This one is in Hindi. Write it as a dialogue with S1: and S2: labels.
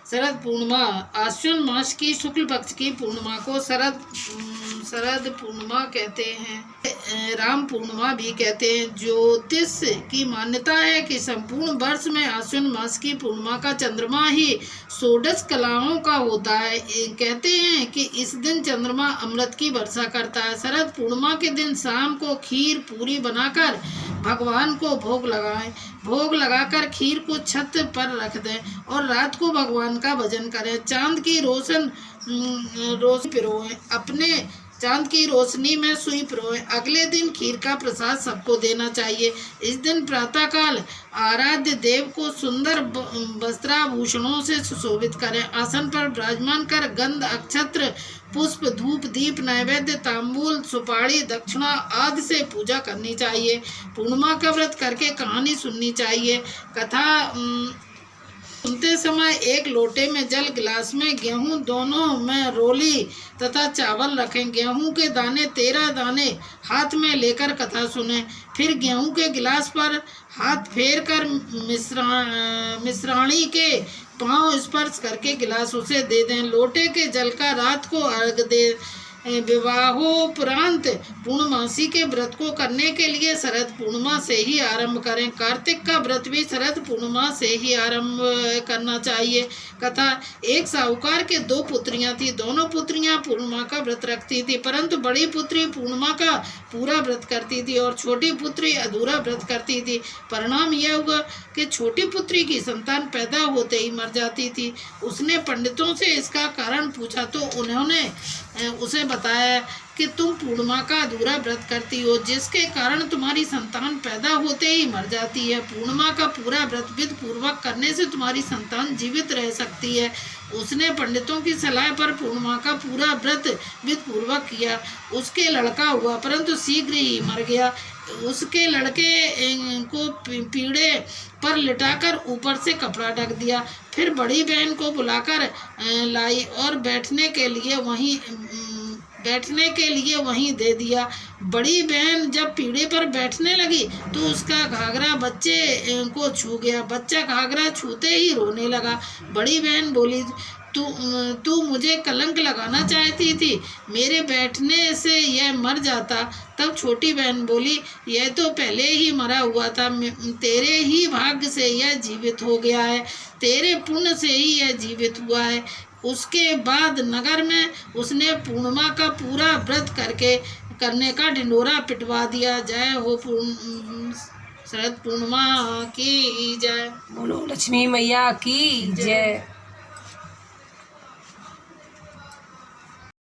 S1: शरद पूर्णिमा आश्विन मास की शुक्ल पक्ष की पूर्णिमा को शरद पूर्णिमा कहते हैं। राम पूर्णिमा भी कहते हैं। ज्योतिष की मान्यता है कि संपूर्ण वर्ष में आश्विन मास की पूर्णिमा का चंद्रमा ही षोडश कलाओं का होता है। कहते हैं कि इस दिन चंद्रमा अमृत की वर्षा करता है। शरद पूर्णिमा के दिन शाम को खीर पूरी बनाकर भगवान को भोग लगाएं। भोग लगाकर खीर को छत पर रख दें और रात को भगवान का भजन करें। चांद की रोशनी पिरोएं। अपने चांद की रोशनी में सुई पिरोएं। अगले दिन खीर का प्रसाद सबको देना चाहिए। इस दिन प्रातःकाल आराध्य देव को सुंदर वस्त्राभूषणों से सुशोभित करें। आसन पर विराजमान कर गंध अक्षत्र पुष्प धूप दीप नैवेद्य तांबूल सुपारी दक्षिणा आदि से पूजा करनी चाहिए। पूर्णिमा का व्रत करके कहानी सुननी चाहिए। कथा सुनते समय एक लोटे में जल, गिलास में गेहूं, दोनों में रोली तथा चावल रखें। गेहूं के दाने 13 दाने हाथ में लेकर कथा सुनें। फिर गेहूं के गिलास पर हाथ फेर कर मिश्राणी के पांव स्पर्श करके गिलास उसे दे दें। लोटे के जल का रात को अर्घ दे। विवाहोपरांत पूर्णमासी के व्रत को करने के लिए शरद पूर्णिमा से ही आरंभ करें। कार्तिक का व्रत भी शरद पूर्णिमा से ही आरंभ करना चाहिए। कथा एक साहूकार के 2 पुत्रियां थी। दोनों पुत्रियां पूर्णिमा का व्रत रखती थी, परंतु बड़ी पुत्री पूर्णिमा का पूरा व्रत करती थी और छोटी पुत्री अधूरा व्रत करती थी। परिणाम यह हुआ कि छोटी पुत्री की संतान पैदा होते ही मर जाती थी। उसने पंडितों से इसका कारण पूछा तो उन्होंने उसे बताया कि तुम पूर्णिमा का अधूरा व्रत करती हो, जिसके कारण तुम्हारी संतान पैदा होते ही मर जाती है। पूर्णिमा का पूरा व्रत विधि पूर्वक करने से तुम्हारी संतान जीवित रह सकती है। उसने पंडितों की सलाह पर पूर्णिमा का पूरा व्रत विधि पूर्वक किया। उसके लड़का हुआ, परंतु शीघ्र ही मर गया। उसके लड़के को पीढ़े पर लिटाकर ऊपर से कपड़ा ढक दिया। फिर बड़ी बहन को बुलाकर लाई और बैठने के लिए वहीं दे दिया। बड़ी बहन जब पीढ़े पर बैठने लगी तो उसका घाघरा बच्चे को छू गया। बच्चा घाघरा छूते ही रोने लगा। बड़ी बहन बोली, तू मुझे कलंक लगाना चाहती थी, मेरे बैठने से यह मर जाता। तब छोटी बहन बोली, यह तो पहले ही मरा हुआ था, तेरे ही भाग्य से यह जीवित हो गया है, तेरे पुण्य से ही यह जीवित हुआ है। उसके बाद नगर में उसने पूर्णिमा का पूरा व्रत करने का ढिंढोरा पिटवा दिया। जय हो शरद पूर्णिमा की जय।
S2: बोलो लक्ष्मी मैया की जय।